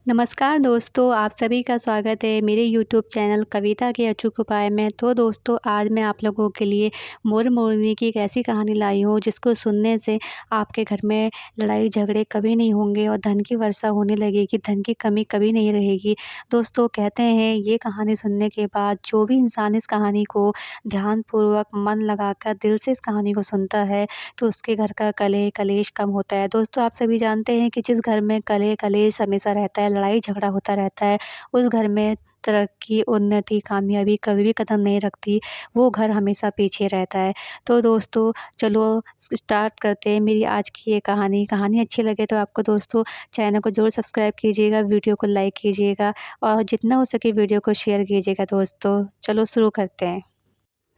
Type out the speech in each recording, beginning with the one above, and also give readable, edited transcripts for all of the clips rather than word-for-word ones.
नमस्कार दोस्तों, आप सभी का स्वागत है मेरे यूट्यूब चैनल कविता के अचूक उपाय में। तो दोस्तों, आज मैं आप लोगों के लिए मोर मोरनी की एक ऐसी कहानी लाई हूँ जिसको सुनने से आपके घर में लड़ाई झगड़े कभी नहीं होंगे और धन की वर्षा होने लगेगी, धन की कमी कभी नहीं रहेगी। दोस्तों, कहते हैं ये कहानी सुनने के बाद जो भी इंसान इस कहानी को ध्यानपूर्वक मन लगाकर दिल से इस कहानी को सुनता है, तो उसके घर का कलह कलेश कम होता है। दोस्तों, आप सभी जानते हैं कि जिस घर में कलह कलेश हमेशा रहता है, लड़ाई झगड़ा होता रहता है, उस घर में तरक्की, उन्नति, कामयाबी कभी भी कदम नहीं रखती, वो घर हमेशा पीछे रहता है। तो दोस्तों, चलो स्टार्ट करते हैं मेरी आज की ये कहानी। कहानी अच्छी लगे तो आपको दोस्तों चैनल को ज़रूर सब्सक्राइब कीजिएगा, वीडियो को लाइक कीजिएगा और जितना हो सके वीडियो को शेयर कीजिएगा दोस्तों। चलो शुरू करते हैं।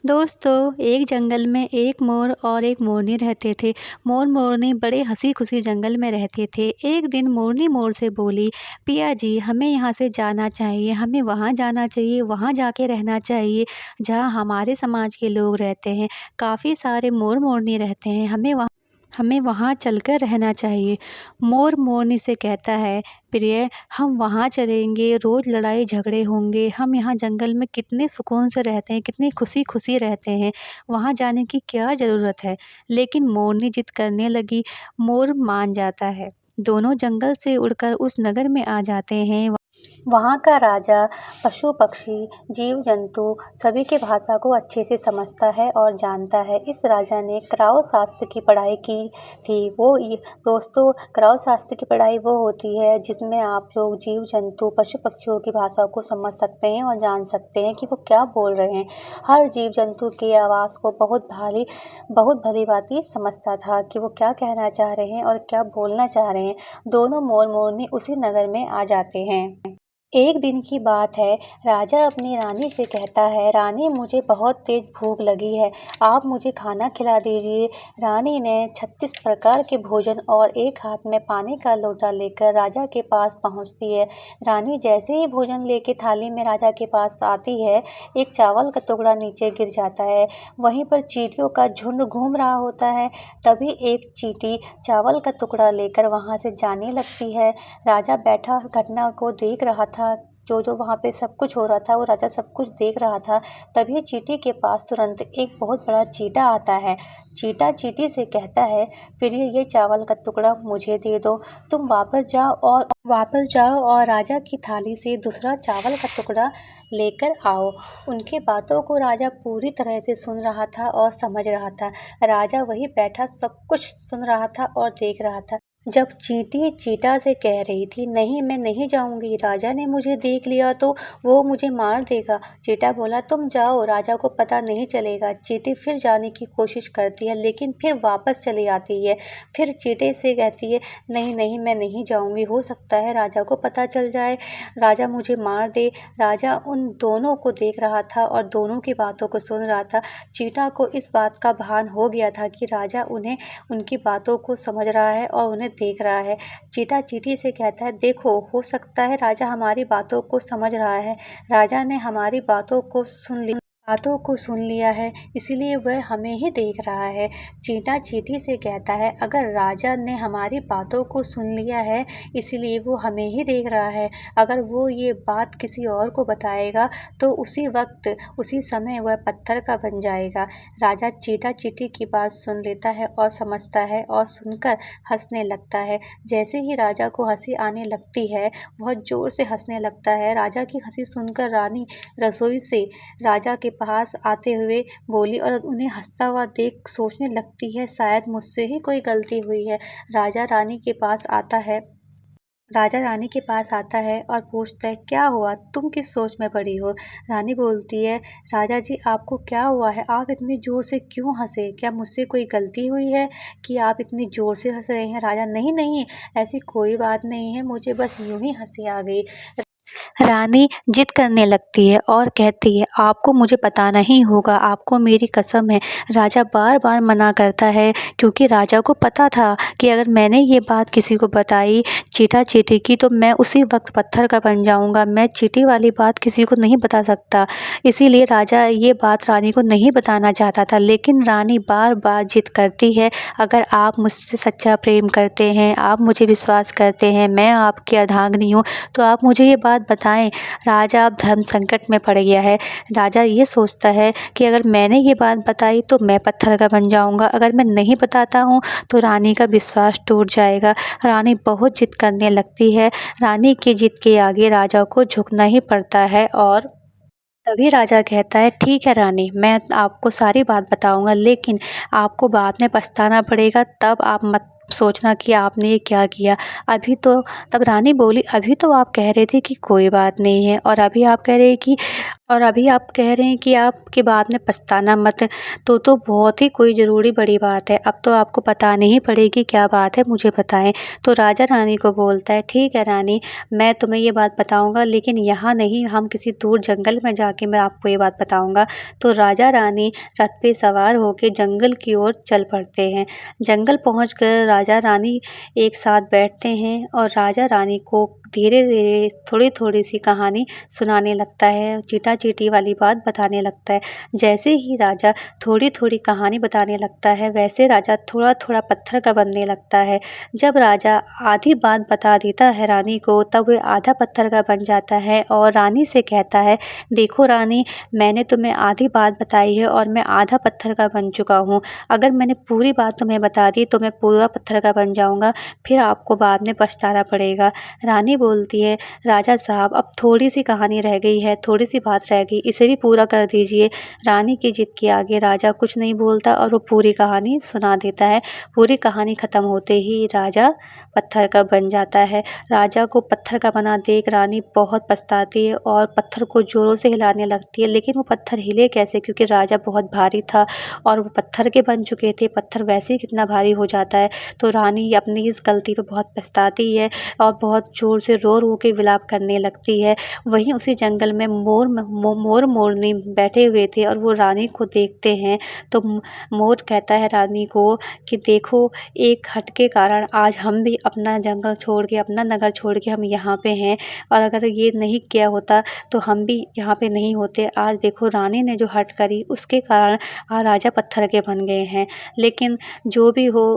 दोस्तों, एक जंगल में एक मोर और एक मोरनी रहते थे। मोर मोरनी बड़े हंसी खुशी जंगल में रहते थे। एक दिन मोरनी मोर से बोली, पिया जी, हमें यहाँ से जाना चाहिए, हमें वहाँ जाना चाहिए, वहाँ जाके रहना चाहिए जहाँ हमारे समाज के लोग रहते हैं। काफ़ी सारे मोर मोरनी रहते हैं, हमें वहाँ चलकर रहना चाहिए। मोर मोरनी से कहता है, प्रिय, हम वहाँ चलेंगे, रोज़ लड़ाई झगड़े होंगे, हम यहाँ जंगल में कितने सुकून से रहते हैं, कितनी खुशी खुशी रहते हैं, वहाँ जाने की क्या ज़रूरत है। लेकिन मोरनी जिद करने लगी। मोर मान जाता है। दोनों जंगल से उड़कर उस नगर में आ जाते हैं। वहाँ का राजा पशु पक्षी जीव जंतु सभी की भाषा को अच्छे से समझता है और जानता है। इस राजा ने क्रौ शास्त्र की पढ़ाई की थी। दोस्तों, क्रौ शास्त्र की पढ़ाई वो होती है जिसमें आप लोग जीव जंतु पशु पक्षियों की भाषा को समझ सकते हैं और जान सकते हैं कि वो क्या बोल रहे हैं। हर जीव जंतु की आवाज़ को बहुत भली भांति समझता था कि वो क्या कहना चाह रहे हैं और क्या बोलना चाह रहे हैं। दोनों मोर मोरनी उसी नगर में आ जाते हैं। एक दिन की बात है। राजा अपनी रानी से कहता है, रानी, मुझे बहुत तेज भूख लगी है, आप मुझे खाना खिला दीजिए। रानी ने 36 प्रकार के भोजन और एक हाथ में पानी का लोटा लेकर राजा के पास पहुंचती है। रानी जैसे ही भोजन लेके थाली में राजा के पास आती है, एक चावल का टुकड़ा नीचे गिर जाता है। वहीं पर चींटियों का झुंड घूम रहा होता है। तभी एक चींटी चावल का टुकड़ा लेकर वहां से जाने लगती है। राजा बैठा घटना को देख रहा था। जो वहाँ पे सब कुछ हो रहा था, वो राजा सब कुछ देख रहा था। तभी चींटी के पास तुरंत एक बहुत बड़ा चींटा आता है। चींटा चींटी से कहता है, प्रिय, ये चावल का टुकड़ा मुझे दे दो। तुम वापस जाओ और राजा की थाली से दूसरा चावल का टुकड़ा लेकर आओ। उनकी बातों को राजा पूरी तरह से सुन रहा था और समझ रहा था। राजा वही बैठा सब कुछ सुन रहा था और देख रहा था। जब चींटी चीता से कह रही थी, नहीं, मैं नहीं जाऊंगी, राजा ने मुझे देख लिया तो वो मुझे मार देगा। चीता बोला, तुम जाओ, राजा को पता नहीं चलेगा। चींटी फिर जाने की कोशिश करती है, लेकिन फिर वापस चली आती है। फिर चींटे से कहती है, नहीं नहीं, मैं नहीं जाऊंगी, हो सकता है राजा को पता चल जाए, राजा मुझे मार दे। राजा उन दोनों को देख रहा था और दोनों की बातों को सुन रहा था। चीता को इस बात का भान हो गया था कि राजा उनकी बातों को समझ रहा है और उन्हें देख रहा है। चींटा चींटी से कहता है, देखो, हो सकता है राजा हमारी बातों को समझ रहा है, राजा ने हमारी बातों को सुन लिया है, इसलिए वह हमें ही देख रहा है। चींटा चींटी से कहता है, अगर राजा ने हमारी बातों को सुन लिया है, इसलिए वो हमें ही देख रहा है, अगर वो ये बात किसी और को बताएगा तो उसी वक्त उसी समय वह पत्थर का बन जाएगा। राजा चींटा चींटी की बात सुन लेता है और समझता है और सुनकर हंसने लगता है। जैसे ही राजा को हंसी आने लगती है, बहुत जोर से हंसने लगता है। राजा की हंसी सुनकर रानी रसोई से राजा के पास आते हुए बोली और उन्हें हंसता हुआ देख सोचने लगती है, शायद मुझसे ही कोई गलती हुई है। राजा रानी के पास आता है और पूछता है, क्या हुआ, तुम किस सोच में पड़ी हो। रानी बोलती है, राजा जी, आपको क्या हुआ है, आप इतनी जोर से क्यों हंसे, क्या मुझसे कोई गलती हुई है कि आप इतनी जोर से हंस रहे हैं। राजा, नहीं नहीं, ऐसी कोई बात नहीं है, मुझे बस यूं ही हंसी आ गई। रानी जिद करने लगती है और कहती है, आपको मुझे बताना ही होगा, आपको मेरी कसम है। राजा बार-बार मना करता है क्योंकि राजा को पता था कि अगर मैंने ये बात किसी को बताई चीटा-चीटी की तो मैं उसी वक़्त पत्थर का बन जाऊँगा। मैं चींटी वाली बात किसी को नहीं बता सकता। इसीलिए राजा ये बात रानी को नहीं बताना चाहता था, लेकिन रानी बार-बार जिद करती है, अगर आप मुझसे सच्चा प्रेम करते हैं, आप मुझे विश्वास करते हैं, मैं आपकी अर्धांगिनी हूँ, तो आप मुझे ये बात बताएँ। राजा अब धर्म संकट में पड़ गया है। राजा ये सोचता है कि अगर मैंने ये बात बताई तो मैं पत्थर का बन जाऊँगा, अगर मैं नहीं बताता हूँ तो रानी का विश्वास टूट जाएगा। रानी बहुत जिद करने लगती है। रानी की जिद के आगे राजा को झुकना ही पड़ता है और तभी राजा कहता है, ठीक है रानी, मैं आपको सारी बात बताऊँगा, लेकिन आपको बाद में पछताना पड़ेगा, तब आप मत सोचना कि आपने ये क्या किया। अभी तो तब रानी बोली, अभी तो आप कह रहे थे कि कोई बात नहीं है और अभी आप कह रहे हैं कि आपके बाद में पछताना मत। तो बहुत ही कोई ज़रूरी बड़ी बात है। अब तो आपको बतानी ही पड़ेगी, क्या बात है मुझे बताएँ। तो राजा रानी को बोलता है, ठीक है रानी, मैं तुम्हें ये बात बताऊँगा, लेकिन यहाँ नहीं, हम किसी दूर जंगल में जाके मैं आपको ये बात बताऊँगा। तो राजा रानी रथ पे सवार होके जंगल की ओर चल पड़ते हैं। जंगल पहुँचकर राजा रानी एक साथ बैठते हैं और राजा रानी को धीरे-धीरे थोड़ी-थोड़ी सी कहानी सुनाने लगता है, चीटा-चीटी वाली बात बताने लगता है। जैसे ही राजा थोड़ी-थोड़ी कहानी बताने लगता है, वैसे राजा थोड़ा-थोड़ा पत्थर का बनने लगता है। जब राजा आधी बात बता देता है रानी को, तब वह आधा पत्थर का बन जाता है और रानी से कहता है, देखो रानी, मैंने तुम्हें आधी बात बताई है और मैं आधा पत्थर का बन चुका हूँ। अगर मैंने पूरी बात तुम्हें बता दी तो मैं पूरा पत्थर का बन जाऊँगा, फिर आपको बाद में पछताना पड़ेगा। रानी बोलती है, राजा साहब, अब थोड़ी-सी कहानी रह गई है, थोड़ी-सी बात रह गई, इसे भी पूरा कर दीजिए। रानी की जिद के आगे राजा कुछ नहीं बोलता और वो पूरी कहानी सुना देता है। पूरी कहानी ख़त्म होते ही राजा पत्थर का बन जाता है। राजा को पत्थर का बना देख रानी बहुत पछताती है और पत्थर को ज़ोरों से हिलाने लगती है, लेकिन वो पत्थर हिले कैसे, क्योंकि राजा बहुत भारी था और वो पत्थर के बन चुके थे, पत्थर वैसे ही कितना भारी हो जाता है। तो रानी अपनी इस गलती पे बहुत पछताती है और बहुत ज़ोर से रो-रो के विलाप करने लगती है। वहीं उसी जंगल में मोर-मोरनी बैठे हुए थे और वो रानी को देखते हैं, तो मोर कहता है रानी को कि देखो, एक हट के कारण आज हम भी अपना जंगल छोड़ के, अपना नगर छोड़ के हम यहाँ पे हैं, और अगर ये नहीं किया होता तो हम भी यहाँ पे नहीं होते। आज देखो, रानी ने जो हट करी उसके कारण राजा पत्थर के बन गए हैं। लेकिन जो भी हो,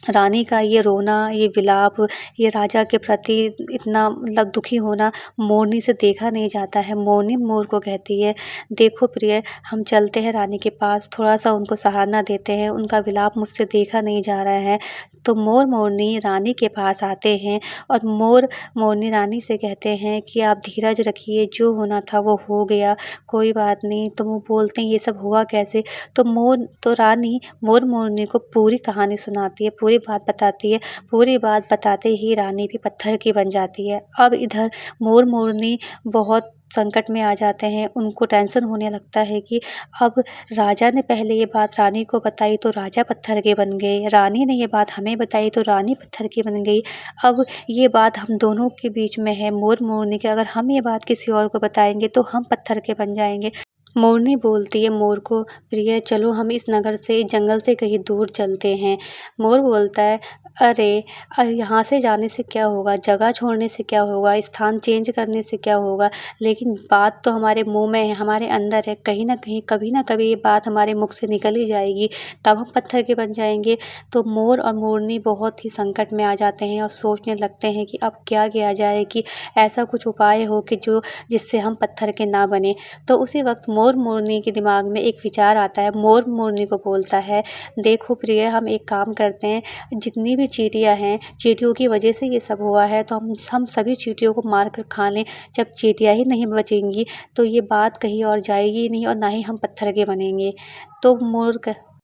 रानी का ये रोना, ये विलाप, ये राजा के प्रति इतना मतलब दुखी होना मोरनी से देखा नहीं जाता है। मोरनी मोर को कहती है, देखो प्रिय, हम चलते हैं रानी के पास, थोड़ा-सा उनको सहारा देते हैं, उनका विलाप मुझसे देखा नहीं जा रहा है। तो मोर मोरनी रानी के पास आते हैं और मोर मोरनी रानी से कहते हैं कि आप धीरज रखिए, जो होना था वो हो गया, कोई बात नहीं। तो वो बोलते हैं, ये सब हुआ कैसे? तो रानी मोर मोरनी को पूरी कहानी सुनाती है, पूरी बात बताती है। पूरी बात बताते ही रानी भी पत्थर की बन जाती है। अब इधर मोर मोरनी बहुत संकट में आ जाते हैं। उनको टेंशन होने लगता है कि अब राजा ने पहले ये बात रानी को बताई तो राजा पत्थर के बन गए, रानी ने ये बात हमें बताई तो रानी पत्थर की बन गई। अब ये बात हम दोनों के बीच में है, मोर मोरनी के, अगर हम ये बात किसी और को बताएँगे तो हम पत्थर के बन जाएँगे। मोरनी बोलती है मोर को, प्रिय, चलो हम इस नगर से, इस जंगल से कहीं दूर चलते हैं। मोर बोलता है, अरे यहाँ से जाने से क्या होगा, जगह छोड़ने से क्या होगा, स्थान चेंज करने से क्या होगा, लेकिन बात तो हमारे मुँह में है, हमारे अंदर है, कहीं न कहीं कभी न कभी ये बात हमारे मुख से निकल ही जाएगी, तब हम पत्थर के बन जाएँगे। तो मोर और मोरनी बहुत ही संकट में आ जाते हैं और सोचने लगते हैं कि अब क्या किया जाए कि ऐसा कुछ उपाय हो कि जिससे हम पत्थर के ना बनें। तो उसी वक़्त मोर मोरनी के दिमाग में एक विचार आता है। मोर मोरनी को बोलता है, देखो प्रिय, हम एक काम करते हैं, जितनी भी चींटियाँ हैं, चींटियों की वजह से ये सब हुआ है, तो हम सभी चींटियों को मार कर खा लें। जब चींटियाँ ही नहीं बचेंगी तो ये बात कहीं और जाएगी नहीं और ना ही हम पत्थर के बनेंगे।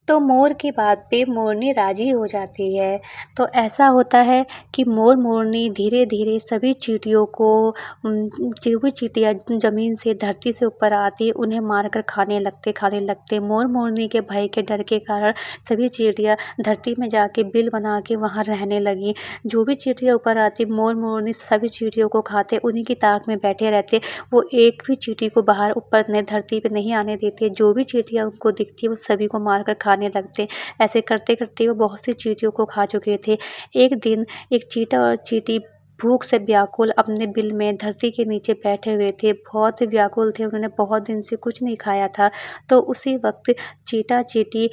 तो तो मोर की बात पे मोरनी राज़ी हो जाती है। तो ऐसा होता है कि मोर मोरनी धीरे-धीरे सभी चींटियों को जो भी चींटियाँ ज़मीन से धरती से ऊपर आती उन्हें मारकर खाने लगते। मोर मोरनी के भय के डर के कारण सभी चींटियाँ धरती में जाके बिल बना के वहाँ रहने लगी। जो भी चींटियाँ ऊपर आती मोर मोरनी सभी चींटियों को खाते, उन्हीं की ताक में बैठे रहते। वो एक भी चींटी को बाहर ऊपर ने धरती पे नहीं आने देते। जो भी चींटियाँ उनको दिखती वो सभी को मारकर खाने लगते। ऐसे करते-करते वो बहुत सी चींटियों को खा चुके थे। एक दिन एक चींटा और चींटी भूख से व्याकुल अपने बिल में धरती के नीचे बैठे हुए थे। बहुत ही व्याकुल थे, उन्होंने बहुत दिन से कुछ नहीं खाया था। तो उसी वक़्त चींटा-चींटी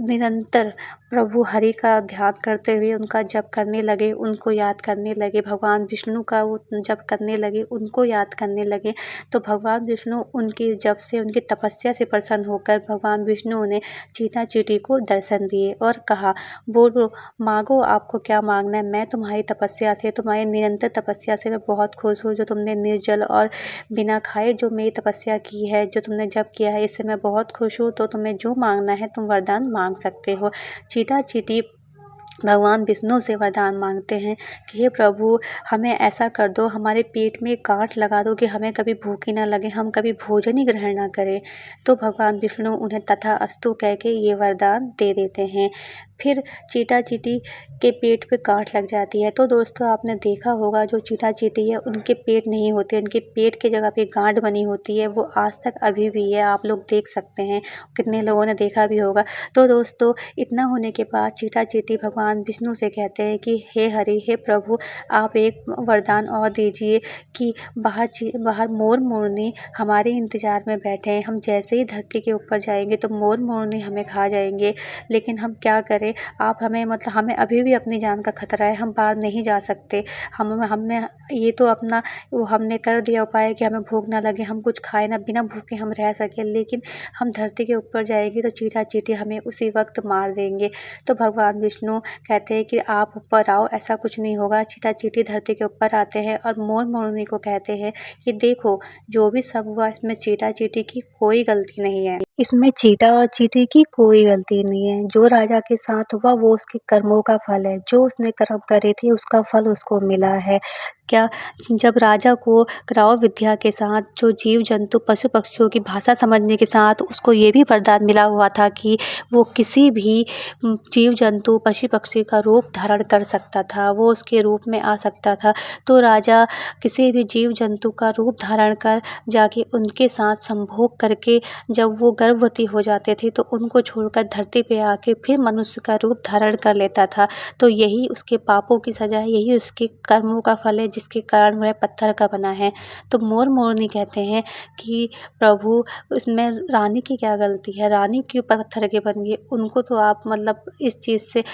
निरंतर प्रभु हरि का ध्यान करते हुए उनका जप करने लगे, उनको याद करने लगे। भगवान विष्णु का वो जप करने लगे, उनको याद करने लगे। तो भगवान विष्णु उनके जप से, उनकी तपस्या से प्रसन्न होकर भगवान विष्णु ने चींटा-चींटी को दर्शन दिए और कहा, बोलो माँगो आपको क्या माँगना है। मैं तुम्हारी तपस्या से, तुम्हारी निरंतर तपस्या से मैं बहुत खुश हूँ। जो तुमने निर्जल और बिना खाए जो मेरी तपस्या की है, जो तुमने जप किया है, इससे मैं बहुत खुश हूँ। तो तुम्हें जो माँगना है तुम वरदान माँग सकते हो। चींटा-चींटी भगवान विष्णु से वरदान मांगते हैं कि हे प्रभु, हमें ऐसा कर दो, हमारे पेट में गांठ लगा दो कि हमें कभी भूख ना लगे, हम कभी भोजन ही ग्रहण ना करें। तो भगवान विष्णु उन्हें तथास्तु कह के ये वरदान दे देते हैं। फिर चींटा-चींटी के पेट पे गांठ लग जाती है। तो दोस्तों आपने देखा होगा जो चींटा-चींटी है उनके पेट नहीं होते, उनके पेट की जगह पे गांठ बनी होती है। वो आज तक अभी भी है, आप लोग देख सकते हैं, कितने लोगों ने देखा भी होगा। तो दोस्तों इतना होने के बाद चींटा-चींटी भगवान विष्णु से कहते हैं कि हे हरि, हे प्रभु, आप एक वरदान और दीजिए कि बाहर मोर मोरनी हमारे इंतज़ार में बैठे हैं। हम जैसे ही धरती के ऊपर जाएँगे तो मोर मोरनी हमें खा जाएँगे, लेकिन हम क्या करें? आप हमें मतलब हमें अभी भी अपनी जान का खतरा है, हम बाहर नहीं जा सकते। हमने ये तो अपना वो हमने कर दिया उपाय कि हमें भूख ना लगे, हम कुछ खाएँ ना, बिना भूखे हम रह सकें, लेकिन हम धरती के ऊपर जाएँगे तो चींटा-चींटी हमें उसी वक़्त मार देंगे। तो भगवान विष्णु कहते हैं कि आप ऊपर आओ, ऐसा कुछ नहीं होगा। चींटा-चींटी धरती के ऊपर आते हैं और मोर मोरनी को कहते हैं कि देखो, जो भी सब हुआ इसमें चींटा-चींटी की कोई गलती नहीं है। इसमें चींटा और चींटी की कोई गलती नहीं है। जो राजा के साथ हुआ वो उसके कर्मों का फल है। जो उसने कर्म करे थे उसका फल उसको मिला है। क्या जब राजा को क्राओ विद्या के साथ जो जीव-जंतु, पशु-पक्षियों की भाषा समझने के साथ उसको ये भी वरदान मिला हुआ था कि वो किसी भी जीव-जंतु, पशु-पक्षी का रूप धारण कर सकता था, वो उसके रूप में आ सकता था। तो राजा किसी भी जीव-जंतु का रूप धारण कर जाके उनके साथ संभोग करके जब वो गर्भवती हो जाते थे तो उनको छोड़कर धरती पे आके फिर मनुष्य का रूप धारण कर लेता था। तो यही उसके पापों की सज़ा है, यही उसके कर्मों का फल है जिसके कारण वह पत्थर का बना है। तो मोर मोरनी कहते हैं कि प्रभु, इसमें रानी की क्या गलती है? रानी क्यों पत्थर के बन गई? उनको तो आप मतलब इस चीज़ से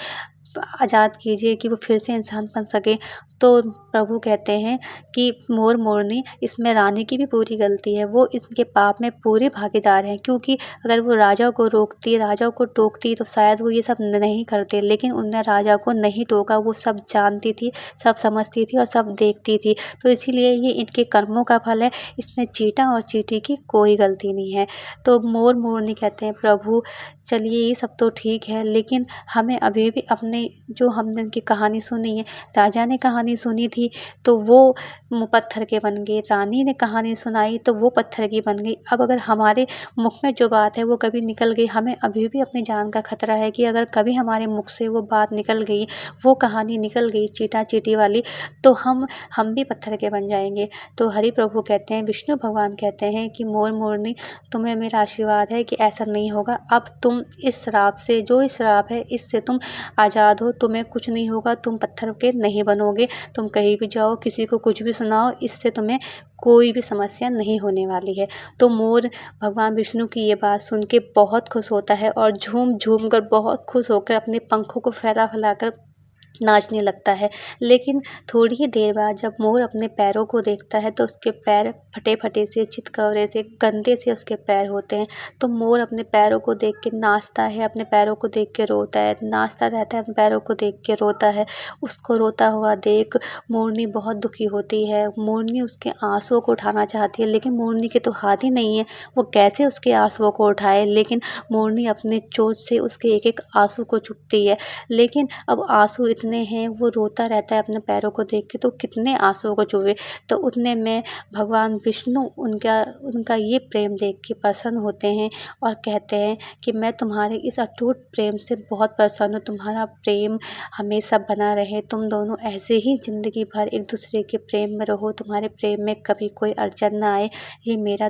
आज़ाद कीजिए कि वो फिर से इंसान बन सके। तो प्रभु कहते हैं कि मोर मोरनी, इसमें रानी की भी पूरी गलती है, वो इसके पाप में पूरे भागीदार हैं, क्योंकि अगर वो राजा को रोकती, राजा को टोकती तो शायद वो ये सब नहीं करते, लेकिन उन्होंने राजा को नहीं टोका। वो सब जानती थी, सब समझती थी और सब देखती थी। तो इसीलिए ये इनके कर्मों का फल है, इसमें चींटा और चींटी की कोई गलती नहीं है। तो मोर मोरनी कहते हैं प्रभु, चलिए ये सब तो ठीक है, लेकिन हमें अभी भी अपने जो हमने उनकी कहानी सुनी है, राजा ने कहानी सुनी थी तो वो पत्थर के बन गए, रानी ने कहानी सुनाई तो वो पत्थर की बन गई। अब अगर हमारे मुख में जो बात है वो कभी निकल गई, हमें अभी भी अपनी जान का खतरा है कि अगर कभी हमारे मुख से वो बात निकल गई, वो कहानी निकल गई चींटा-चींटी वाली, तो हम भी पत्थर के बन जाएँगे। तो हरि प्रभु कहते हैं, विष्णु भगवान कहते हैं कि मोर मोरनी, तुम्हें मेरा आशीर्वाद है कि ऐसा नहीं होगा। अब तुम इस श्राप से, जो इस श्राप है इससे तुम आज़ाद हो, तुम्हें कुछ नहीं होगा, तुम पत्थर के नहीं बनोगे। तुम कहीं भी जाओ, किसी को कुछ भी सुनाओ, इससे तुम्हें कोई भी समस्या नहीं होने वाली है। तो मोर भगवान विष्णु की ये बात सुन के बहुत खुश होता है और झूम-झूम कर बहुत खुश होकर अपने पंखों को फैला-फैला कर नाचने लगता है। लेकिन थोड़ी ही देर बाद जब मोर अपने पैरों को देखता है तो उसके पैर फटे-फटे से, चितकबरे से, गंदे से उसके पैर होते हैं। तो मोर अपने पैरों को देख के नाचता है, अपने पैरों को देख के रोता है, नाचता रहता है, अपने पैरों को देख के रोता है। उसको रोता हुआ देख मोरनी बहुत दुखी होती है। मोरनी उसके आँसुओं को उठाना चाहती है, लेकिन मोरनी के तो हाथ ही नहीं है, वो कैसे उसके आँसुओं को उठाए। लेकिन मोरनी अपने चोंच से उसके एक-एक आँसू को चूसती है। लेकिन अब आँसू इतने हैं, वो रोता रहता है अपने पैरों को देख के, तो कितने आँसुओं को चूसे। तो उतने में भगवान विष्णु उनका उनका ये प्रेम देख के प्रसन्न होते हैं और कहते हैं कि मैं तुम्हारे इस अटूट प्रेम से बहुत प्रसन्न हूँ। तुम्हारा प्रेम हमेशा बना रहे, तुम दोनों ऐसे ही ज़िंदगी भर एक दूसरे के प्रेम में रहो, तुम्हारे प्रेम में कभी कोई अड़चन ना आए, ये मेरा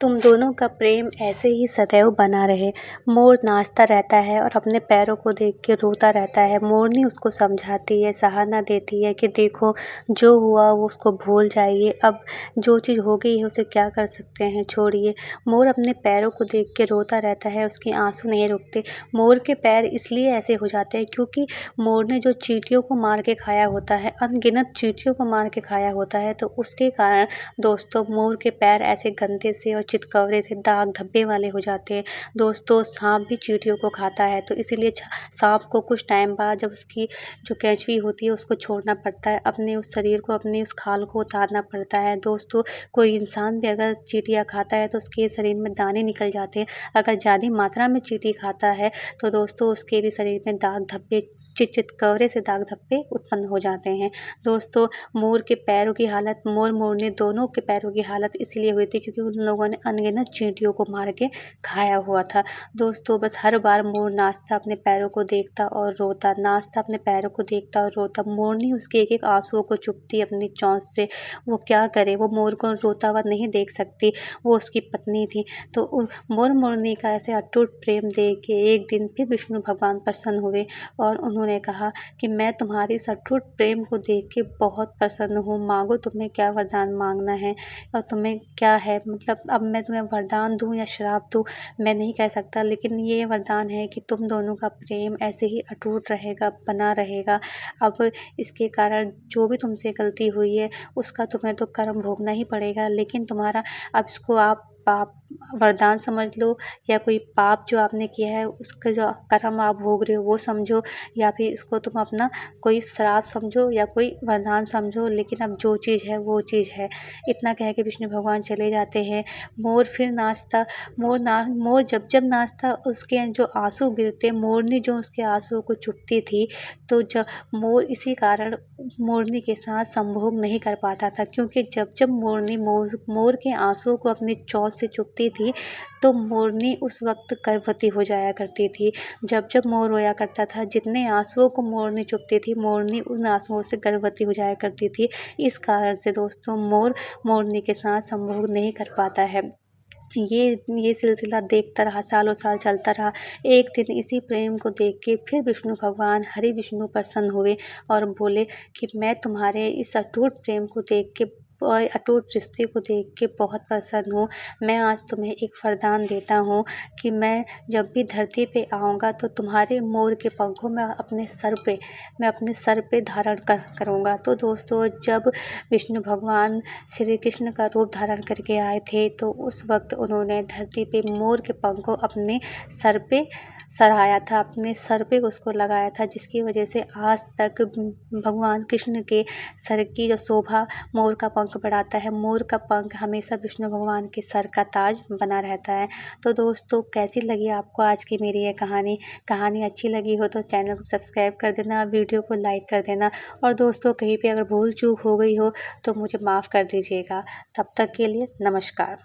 तुम दोनों का प्रेम ऐसे ही सदैव बना रहे। मोर नाचता रहता है और अपने पैरों को देख के रोता रहता है। मोरनी उसको समझाती है, सहारा देती है कि देखो जो हुआ वो उसको भूल जाइए, अब जो चीज़ हो गई है उसे क्या कर सकते हैं, छोड़िए। मोर अपने पैरों को देख के रोता रहता है, उसके आंसू नहीं रुकते। मोर के पैर इसलिए ऐसे हो जाते हैं क्योंकि मोर ने जो चींटियों को मार के खाया होता है, अनगिनत चींटियों को मार के खाया होता है, तो उसके कारण दोस्तों मोर के पैर ऐसे गंदे से और चितकबरे से दाग धब्बे वाले हो जाते हैं। दोस्तों साँप भी चींटियों को खाता है, तो इसीलिए साँप को कुछ टाइम बाद जब उसकी जो केंचुई होती है उसको छोड़ना पड़ता है, अपने उस शरीर को, अपनी उस खाल को उतारना पड़ता है। दोस्तों कोई इंसान भी अगर चींटियाँ खाता है तो उसके शरीर में दाने निकल जाते हैं। अगर ज़्यादा मात्रा में चींटी खाता है तो दोस्तों उसके भी शरीर में दाग धब्बे चितकबरे से दाग धब्बे उत्पन्न हो जाते हैं। दोस्तों मोर के पैरों की हालत, मोर मोरनी दोनों के पैरों की हालत इसलिए हुई थी क्योंकि उन लोगों ने अनगिनत चींटियों को मार के खाया हुआ था। दोस्तों बस हर बार मोर नाचता, अपने पैरों को देखता और रोता, नाचता, अपने पैरों को देखता और रोता। मोरनी उसके एक-एक आँसुओं को चूसती अपनी चोंच से। वो क्या करे, वो मोर को रोता हुआ नहीं देख सकती, वो उसकी पत्नी थी। तो मोर मोरनी का ऐसे अटूट प्रेम देख के एक दिन फिर विष्णु भगवान प्रसन्न हुए और उन्होंने कहा कि मैं तुम्हारे इस अटूट प्रेम को देख के बहुत प्रसन्न हूँ, माँगो तुम्हें क्या वरदान माँगना है और तुम्हें क्या है, मतलब अब मैं तुम्हें वरदान दूँ या श्राप दूँ मैं नहीं कह सकता, लेकिन ये वरदान है कि तुम दोनों का प्रेम ऐसे ही अटूट रहेगा, बना रहेगा। अब इसके कारण जो भी तुमसे गलती हुई है उसका तुम्हें तो कर्म भोगना ही पड़ेगा, लेकिन तुम्हारा अब इसको आप पाप वरदान समझ लो या कोई पाप जो आपने किया है उसका जो कर्म आप भोग रहे हो वो समझो, या फिर इसको तुम अपना कोई श्राप समझो या कोई वरदान समझो, लेकिन अब जो चीज़ है वो चीज़ है। इतना कह के विष्णु भगवान चले जाते हैं। मोर फिर नाचता, मोर जब जब नाचता उसके जो आंसू गिरते, मोरनी जो उसके आंसुओं को चुभती थी, तो जब मोर इसी कारण मोरनी के साथ संभोग नहीं कर पाता था, क्योंकि जब जब मोरनी मोर के आंसुओं को अपनी चोंच से चुभती थी तो मोरनी उस वक्त गर्भवती हो जाया करती थी। जब जब मोर रोया करता था, जितने आंसुओं को मोरनी चुभती थी, मोरनी उन आंसुओं से गर्भवती हो जाया करती थी। इस कारण से दोस्तों मोर मोरनी के साथ संभोग नहीं कर पाता है। ये सिलसिला देखता रहा, सालों साल चलता रहा। एक दिन इसी प्रेम को देख के फिर विष्णु भगवान हरि विष्णु प्रसन्न हुए और बोले कि मैं तुम्हारे इस अटूट प्रेम को देख के और अटूट रिश्ते को देख के बहुत प्रसन्न हूँ। मैं आज तुम्हें एक वरदान देता हूँ कि मैं जब भी धरती पे आऊँगा तो तुम्हारे मोर के पंखों में मैं अपने सर पे धारण करूँगा। तो दोस्तों जब विष्णु भगवान श्री कृष्ण का रूप धारण करके आए थे तो उस वक्त उन्होंने धरती पे मोर के पंख को अपने सर पे सराहा था, अपने सर पे उसको लगाया था, जिसकी वजह से आज तक भगवान कृष्ण के सर की जो शोभा मोर का पंख बढ़ाता है। मोर का पंख हमेशा विष्णु भगवान के सर का ताज बना रहता है। तो दोस्तों कैसी लगी आपको आज की मेरी ये कहानी अच्छी लगी हो तो चैनल को सब्सक्राइब कर देना, वीडियो को लाइक कर देना और दोस्तों कहीं पे अगर भूल चूक हो गई हो तो मुझे माफ़ कर दीजिएगा। तब तक के लिए नमस्कार।